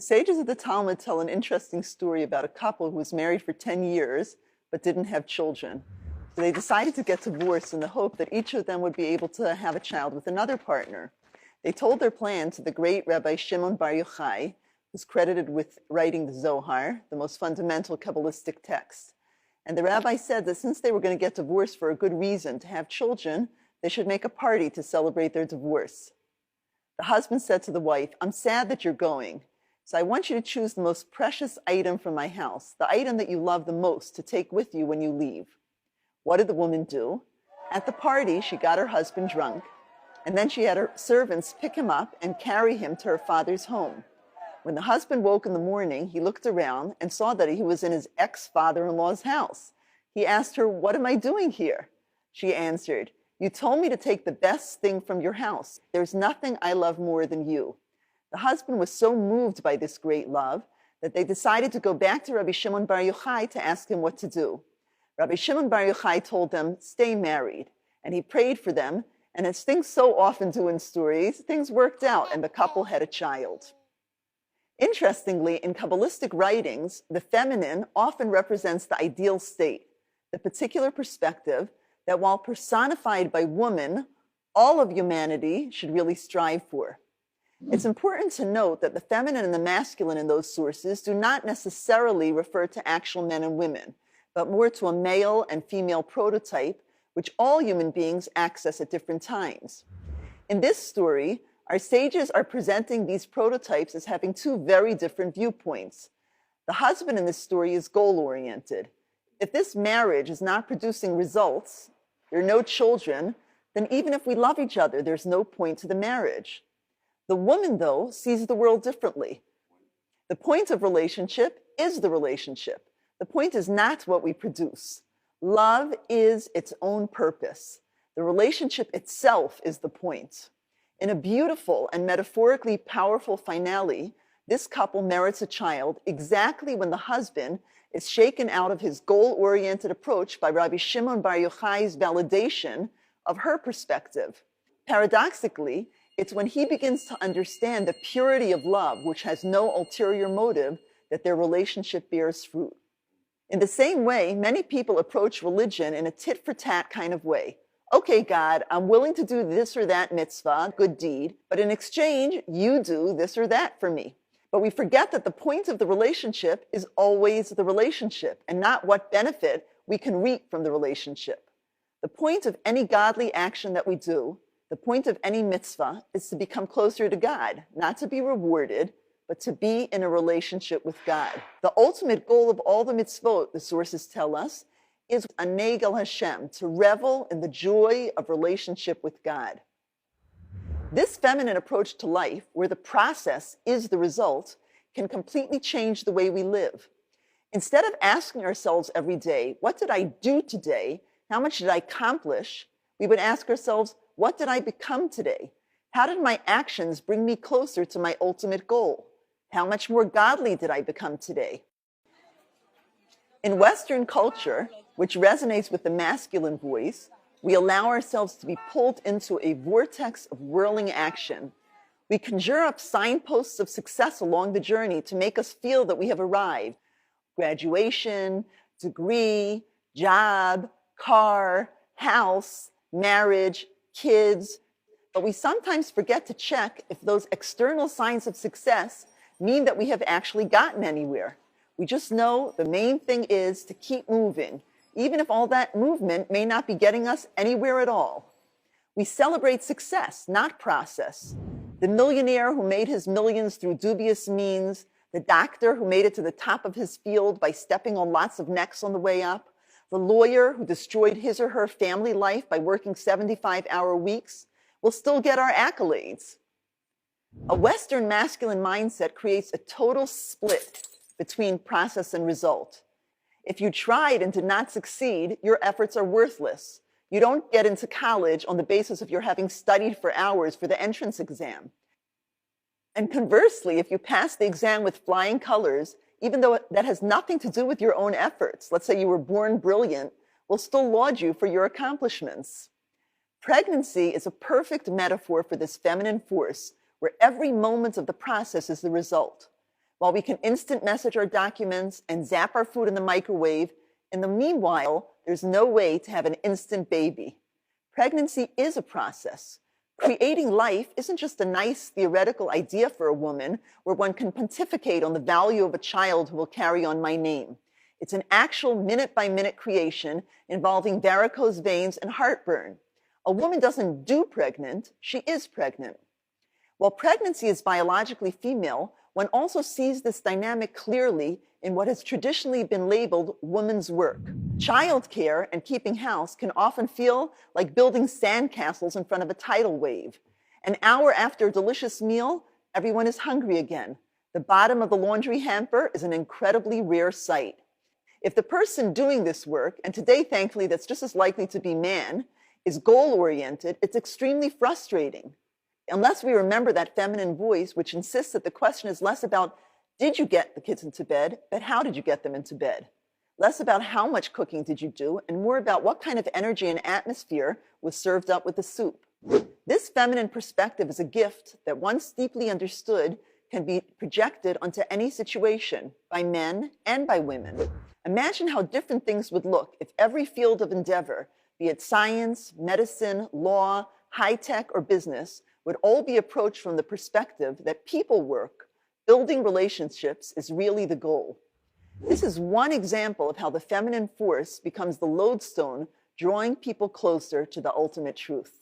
The sages of the Talmud tell an interesting story about a couple who was married for 10 years but didn't have children. So they decided to get divorced in the hope that each of them would be able to have a child with another partner. They told their plan to the great Rabbi Shimon Bar Yochai, who's credited with writing the Zohar, the most fundamental Kabbalistic text. And the rabbi said that since they were going to get divorced for a good reason, to have children, they should make a party to celebrate their divorce. The husband said to the wife, "I'm sad that you're going, so I want you to choose the most precious item from my house, the item that you love the most, to take with you when you leave." What did the woman do? At the party, she got her husband drunk, and then she had her servants pick him up and carry him to her father's home. When the husband woke in the morning, he looked around and saw that he was in his ex-father-in-law's house. He asked her, "What am I doing here?" She answered, "You told me to take the best thing from your house. There's nothing I love more than you." The husband was so moved by this great love that they decided to go back to Rabbi Shimon Bar Yochai to ask him what to do. Rabbi Shimon Bar Yochai told them, "Stay married," and he prayed for them, and as things so often do in stories, things worked out and the couple had a child. Interestingly, in Kabbalistic writings, the feminine often represents the ideal state, the particular perspective that while personified by woman, all of humanity should really strive for. It's important to note that the feminine and the masculine in those sources do not necessarily refer to actual men and women, but more to a male and female prototype, which all human beings access at different times. In this story, our sages are presenting these prototypes as having two very different viewpoints. The husband in this story is goal-oriented. If this marriage is not producing results, there are no children, then even if we love each other, there's no point to the marriage. The woman, though, sees the world differently. The point of relationship is the relationship. The point is not what we produce. Love is its own purpose. The relationship itself is the point. In a beautiful and metaphorically powerful finale, this couple merits a child exactly when the husband is shaken out of his goal-oriented approach by Rabbi Shimon Bar Yochai's validation of her perspective. Paradoxically, it's when he begins to understand the purity of love, which has no ulterior motive, that their relationship bears fruit. In the same way, many people approach religion in a tit-for-tat kind of way. "Okay, God, I'm willing to do this or that mitzvah, good deed, but in exchange, you do this or that for me." But we forget that the point of the relationship is always the relationship and not what benefit we can reap from the relationship. The point of any godly action that we do, the point of any mitzvah, is to become closer to God, not to be rewarded, but to be in a relationship with God. The ultimate goal of all the mitzvot, the sources tell us, is anegel Hashem, to revel in the joy of relationship with God. This feminine approach to life, where the process is the result, can completely change the way we live. Instead of asking ourselves every day, "What did I do today? How much did I accomplish?" we would ask ourselves, "What did I become today? How did my actions bring me closer to my ultimate goal? How much more godly did I become today?" In Western culture, which resonates with the masculine voice, we allow ourselves to be pulled into a vortex of whirling action. We conjure up signposts of success along the journey to make us feel that we have arrived. Graduation, degree, job, car, house, marriage, kids. But we sometimes forget to check if those external signs of success mean that we have actually gotten anywhere. We just know the main thing is to keep moving, even if all that movement may not be getting us anywhere at all. We celebrate success, not process. The millionaire who made his millions through dubious means, the doctor who made it to the top of his field by stepping on lots of necks on the way up, the lawyer who destroyed his or her family life by working 75-hour weeks, will still get our accolades. A Western masculine mindset creates a total split between process and result. If you tried and did not succeed, your efforts are worthless. You don't get into college on the basis of your having studied for hours for the entrance exam. And conversely, if you pass the exam with flying colors, even though that has nothing to do with your own efforts, let's say you were born brilliant, we'll still laud you for your accomplishments. Pregnancy is a perfect metaphor for this feminine force, where every moment of the process is the result. While we can instant message our documents and zap our food in the microwave, in the meanwhile, there's no way to have an instant baby. Pregnancy is a process. Creating life isn't just a nice theoretical idea for a woman where one can pontificate on the value of a child who will carry on my name. It's an actual minute-by-minute creation involving varicose veins and heartburn. A woman doesn't do pregnant, she is pregnant. While pregnancy is biologically female, one also sees this dynamic clearly in what has traditionally been labeled woman's work. Childcare and keeping house can often feel like building sandcastles in front of a tidal wave. An hour after a delicious meal, everyone is hungry again. The bottom of the laundry hamper is an incredibly rare sight. If the person doing this work, and today thankfully that's just as likely to be man, is goal-oriented, it's extremely frustrating. Unless we remember that feminine voice, which insists that the question is less about, did you get the kids into bed, but how did you get them into bed? Less about how much cooking did you do, and more about what kind of energy and atmosphere was served up with the soup. This feminine perspective is a gift that, once deeply understood, can be projected onto any situation by men and by women. Imagine how different things would look if every field of endeavor, be it science, medicine, law, high-tech, or business, would all be approached from the perspective that people work, building relationships, is really the goal. This is one example of how the feminine force becomes the lodestone, drawing people closer to the ultimate truth.